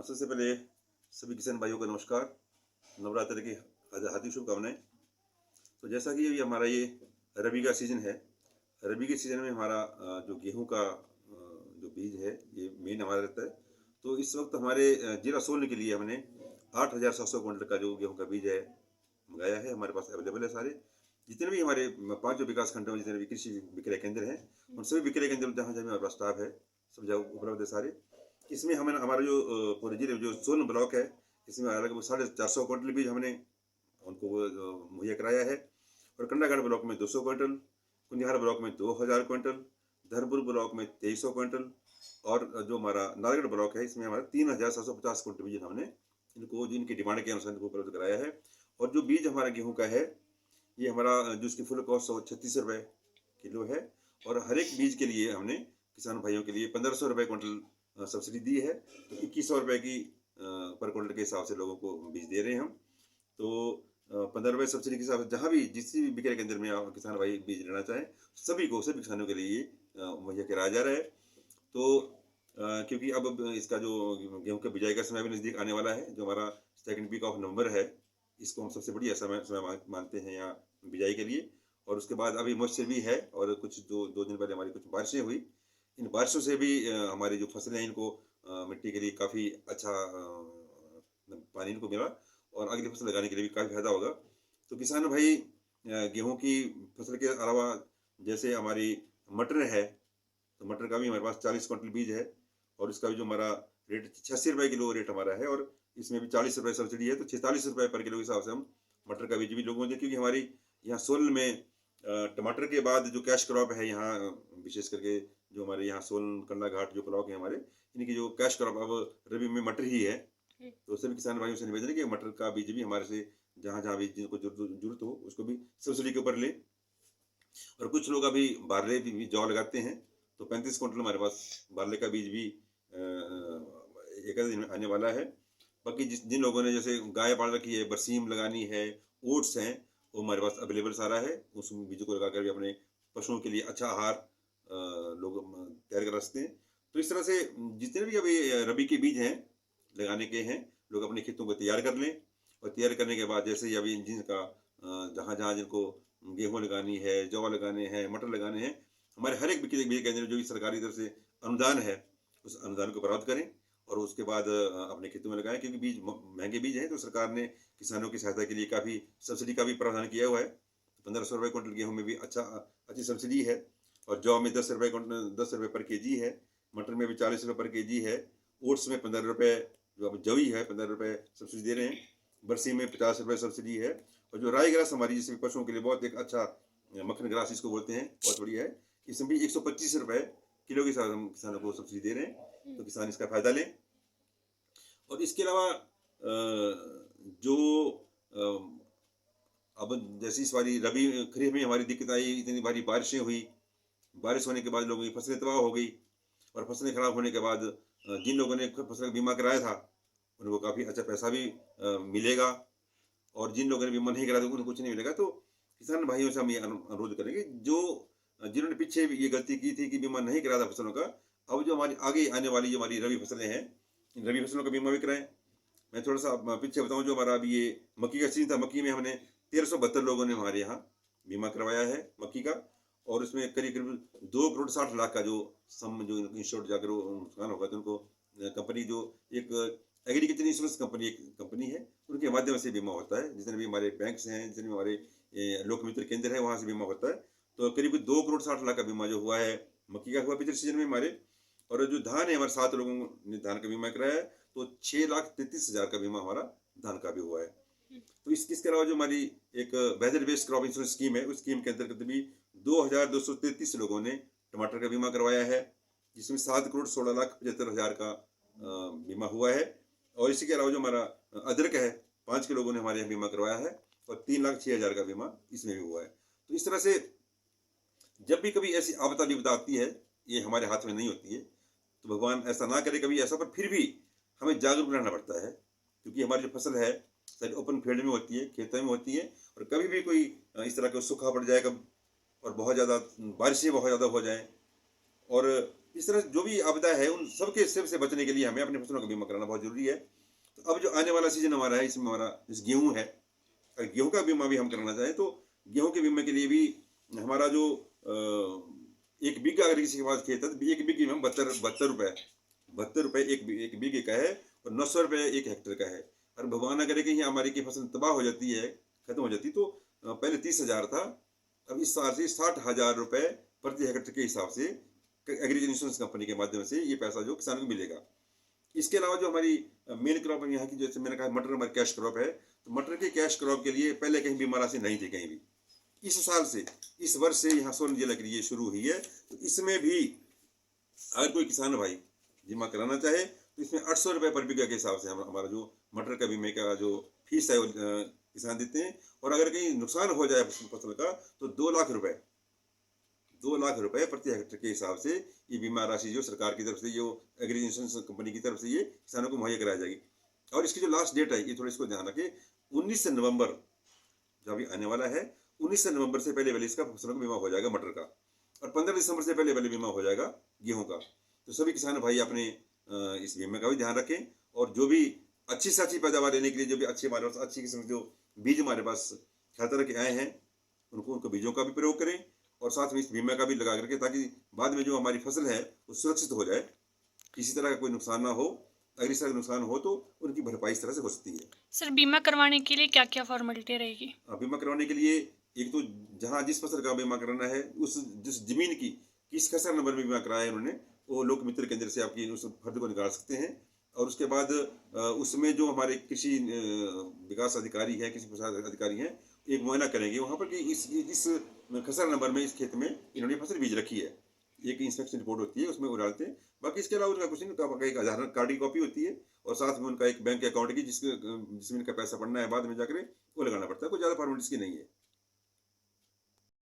सबसे पहले सभी किसान भाइयों को नमस्कार। नवरात्र की हार्दिक शुभकामनाएं। तो जैसा कि अभी हमारा ये रबी का सीज़न है, रबी के सीज़न में हमारा जो गेहूं का जो बीज है ये मेन हमारा रहता है। तो इस वक्त हमारे जिला सोलन के लिए हमने 8,700 क्विंटल का जो गेहूं का बीज है मंगाया है। हमारे पास अवेलेबल है सारे, जितने भी हमारे 5 विकास खंडों में जितने भी कृषि विक्रय केंद्र हैं, उन सभी विक्रय केंद्र जहाँ जहाँ हमारे पास स्टाफ है सब जगह उपलब्ध है सारे। इसमें हमें हमारा जो पूरे जिले में जो सोलन ब्लॉक है, इसमें अलग 450 क्विंटल बीज हमने उनको मुहैया कराया है। और कंडागढ़ ब्लॉक में 200 क्विंटल, कुंदिहार ब्लॉक में 2000 क्विंटल, धर्मपुर ब्लॉक में 2300 क्विंटल, और जो हमारा नारायणगढ़ ब्लॉक है इसमें हमारा 3750 क्विंटल बीज हमने इनको जिनकी डिमांड के अनुसार इनको उपलब्ध कराया है। और जो बीज हमारा गेहूं का है ये हमारा जो इसकी फुल कॉस्ट 136 रुपये किलो है। और हर एक बीज के लिए हमने किसान भाइयों के लिए 1500 रुपये क्विंटल सब्सिडी दी है। तो 2100 रुपये की पर क्विंटल के हिसाब से लोगों को बीज दे रहे हैं हम। तो 15 रुपये सब्सिडी के हिसाब से जहाँ भी जिस भी विक्रय केंद्र में किसान भाई बीज लेना चाहें सभी किसानों के लिए मुहैया कराया जा रहा है। तो क्योंकि अब इसका जो गेहूं के बिजाई का समय भी नज़दीक आने वाला है, जो हमारा 2nd वीक ऑफ नवंबर है, इसको हम सबसे बढ़िया समय मानते हैं यहाँ बिजाई के लिए। और उसके बाद अभी मौसम भी है और कुछ दो दिन पहले हमारी कुछ बारिशें हुई। इन बारिशों से भी हमारी जो फसलें हैं इनको मिट्टी के लिए काफ़ी अच्छा पानी इनको मिला और अगली फसल लगाने के लिए भी काफ़ी फायदा होगा। तो किसान भाई गेहूं की फसल के अलावा जैसे हमारी मटर है, तो मटर का भी हमारे पास 40 क्विंटल बीज है और इसका भी जो हमारा रेट 86 रुपये किलो रेट हमारा है। और इसमें भी 40 रुपये सब्सिडी है, तो 46 रुपये पर किलो के हिसाब से हम मटर का बीज भी लोगों ने, क्योंकि हमारी यहाँ सोलन में टमाटर के बाद जो कैश क्रॉप है यहाँ विशेष करके जो हमारे यहाँ सोलन कंडाघाट जो ब्लॉक है हमारे, इनकी जो कैश क्रॉप अब रबी में मटर ही है। तो सभी किसान भाइयों से निवेदन है कि मटर का बीज भी हमारे से जहाँ जहाँ भी जिनको जरूरत हो उसको भी सब्सिडी के ऊपर लें। और कुछ लोग अभी बारले भी जौ लगाते हैं, तो 35 क्विंटल हमारे पास बारले का बीज भी एक दिन में आने वाला है। बाकी जिन लोगों ने जैसे गाय पाल रखी है, बरसीम लगानी है, ओट्स हैं, वो हमारे पास अवेलेबल सारा है। उस बीजों को लगाकर भी अपने पशुओं के लिए अच्छा आहार लोग तैयार कर सकते हैं। तो इस तरह से जितने भी अभी रबी के बीज हैं लगाने के हैं, लोग अपने खेतों को तैयार कर लें। और तैयार करने के बाद जैसे ही अभी जिनका जहाँ जहाँ जिनको गेहूँ लगानी है, जौ लगाने हैं, मटर लगाने हैं, हमारे हर एक बीज केंद्र जो भी सरकारी तरफ से अनुदान है उस अनुदान को प्राप्त करें और उसके बाद अपने खेतों में लगाएं। क्योंकि बीज महंगे बीज हैं, तो सरकार ने किसानों की सहायता के लिए काफ़ी सब्सिडी का भी प्रावधान किया हुआ है। 1500 रुपये क्विंटल गेहूँ में भी अच्छी सब्सिडी है। और जौ में 10 रुपये पर केजी है, मटर में भी 40 रुपये पर केजी है, ओट्स में 15 रुपये जो अब जवी है 15 रुपये सब्सिडी दे रहे हैं, बरसी में 50 रुपये सब्सिडी है। और जो राई ग्रास हमारी जिसमें पशुओं के लिए बहुत एक अच्छा मक्खन ग्रास इसको बोलते हैं, बहुत बढ़िया है, इसमें भी 125 रुपये किलो के साथ हम किसानों को सब्सिडी दे रहे हैं। तो किसान इसका फायदा लें। और इसके अलावा जो अब जैसे इस बारी रबी खरीफ में हमारी दिक्कत आई, इतनी भारी बारिशें हुई, बारिश होने के बाद लोगों की फसलें तबाह हो गई। और फसलें खराब होने के बाद जिन लोगों ने फसल का बीमा कराया था उनको काफ़ी अच्छा पैसा भी मिलेगा, और जिन लोगों ने बीमा नहीं कराया उनको कुछ नहीं मिलेगा। तो किसान भाइयों से हम ये अनुरोध करेंगे जो जिन्होंने पीछे ये गलती की थी कि बीमा नहीं कराया था फसलों का, अब जो हमारी आगे आने वाली जो हमारी रबी फसलें हैं, इन रबी फसलों का बीमा भी कराएं। मैं थोड़ा सा पीछे बताऊं, जो हमारा अभी ये मक्की का सीजन था, मक्की में हमने 1372 लोगों ने हमारे यहाँ बीमा करवाया है मक्की का। और उसमें करीब 2 करोड़ 60 लाख का जो जो इंश्योर्ड जाकर नुकसान होगा, तो उनको कंपनी जो एक एग्रीकल्चर इंश्योरेंस कंपनी है, उनके माध्यम से बीमा होता है। जितने भी हमारे बैंक्स हैं, जितने भी हमारे लोक मित्र केंद्र है, वहाँ से बीमा होता है। तो करीब 2 करोड़ 60 लाख का बीमा जो हुआ है मक्की का हुआ पिछले सीजन में हमारे। और जो धान है, हमारे 7 लोगों ने धान का बीमा कराया है, तो 6,33,000 का बीमा हमारा धान का भी हुआ है। तो इसके अलावा जो हमारी एक weather based crop insurance scheme है, उस स्कीम के अंतर्गत भी 2,233 लोगों ने टमाटर का बीमा करवाया है, जिसमें 7 करोड़ 16,75,000 का बीमा हुआ है। और इसी के अलावा जो हमारा अदरक है, 5 के लोगों ने हमारे यहाँ बीमा करवाया है और 3,06,000 का बीमा इसमें भी हुआ है। तो इस तरह से जब भी कभी ऐसी आपदा विपदा आती है, ये हमारे हाथ में नहीं होती है, तो भगवान ऐसा ना करे कभी ऐसा, पर फिर भी हमें जागरूक रहना पड़ता है। क्योंकि हमारी जो फसल है सारी ओपन फील्ड में होती है, खेतों में होती है, और कभी भी कोई इस तरह का सूखा पड़ जाए, कब और बहुत ज़्यादा बारिशें बहुत ज़्यादा हो जाए और इस तरह जो भी आपदा है उन सबके से बचने के लिए हमें अपनी फसलों का बीमा कराना बहुत जरूरी है। तो अब जो आने वाला सीजन हमारा है, इसमें हमारा इस गेहूँ है, अगर गेहूँ का बीमा भी हम कराना चाहें तो गेहूँ के बीमे के लिए भी हमारा जो एक बीघा अगर किसी के पास खेत है तो एक बीघे में हम 72 रुपये एक बीघे का है, और 900 रुपये 1 हेक्टेयर का है। और भगवान ना करे कि हमारी की फसल तबाह हो जाती है, खत्म हो जाती, तो पहले 30,000 था, अब इस साल से 60,000 रुपये प्रति हेक्टेयर के हिसाब से एग्रीकल्चर इंश्योरेंस कंपनी के माध्यम से ये पैसा जो किसान को मिलेगा। इसके अलावा जो हमारी मेन क्रॉप है यहाँ की, जैसे मैंने कहा मटर हमारी कैश क्रॉप है, तो मटर के कैश क्रॉप के लिए पहले कहीं बीमा राशि नहीं थी कहीं भी। इस साल से, इस वर्ष से यहाँ सोलन जिला के लिए शुरू हुई है। तो इसमें भी अगर कोई किसान भाई बीमा कराना चाहे तो इसमें 800 रुपये पर बीघा के हिसाब से हमारा जो मटर का बीमे का जो फीस है वो किसान देते हैं। और अगर कहीं नुकसान हो जाए फसल का तो 2 लाख रुपए प्रति हेक्टेयर के हिसाब से ये बीमा राशि जो सरकार की तरफ से, जो एग्री इंश्योरेंस कंपनी की तरफ से ये किसानों को मुहैया कराई जाएगी। और इसकी जो लास्ट डेट है ये थोड़ा इसको ध्यान रखें, 19 नवंबर जो अभी आने वाला है, 19 नवंबर से पहले इसका फसलों का बीमा हो जाएगा मटर का, और 15 दिसंबर से पहले बीमा हो जाएगा गेहूं का। तो सभी किसान भाई अपने इस बीमे का भी ध्यान रखें, और जो भी अच्छी से अच्छी पैदावार लेने के लिए जो भी अच्छी हमारे पास अच्छी किस्म जो बीज हमारे पास खाता रखे आए हैं उनको बीजों का भी प्रयोग करें, और साथ में इस बीमा का भी लगा करके, ताकि बाद में जो हमारी फसल है वो सुरक्षित हो जाए, किसी तरह का कोई नुकसान ना हो। अगर इस तरह का नुकसान हो तो उनकी भरपाई इस तरह से हो सकती है। सर बीमा करवाने के लिए क्या क्या फॉर्मेलिटी रहेगी? बीमा करवाने के लिए एक तो जहाँ जिस फसल का बीमा कराना है उस जिस जमीन की किस खसरा नंबर में बीमा कराया है उन्होंने, वो लोक मित्र केंद्र से आपकी उस फर्द को निकाल सकते हैं। और उसके बाद उसमें जो हमारे कृषि विकास अधिकारी है, कृषि प्रसाद अधिकारी हैं, एक मुआयना करेंगे वहाँ पर कि इस खसरा नंबर में इस खेत में इन्होंने फसल बीज रखी है। एक इंस्पेक्शन रिपोर्ट होती है, उसमें वो डालते हैं। बाकी इसके अलावा उनका कुछ नहीं, उनका एक आधार कार्ड की कॉपी होती है, और साथ में उनका एक बैंक अकाउंट की जिसमें इनका पैसा पड़ना है बाद में जाकर वो लगाना पड़ता है। कोई ज़्यादा फॉर्मेलिटीज की नहीं है।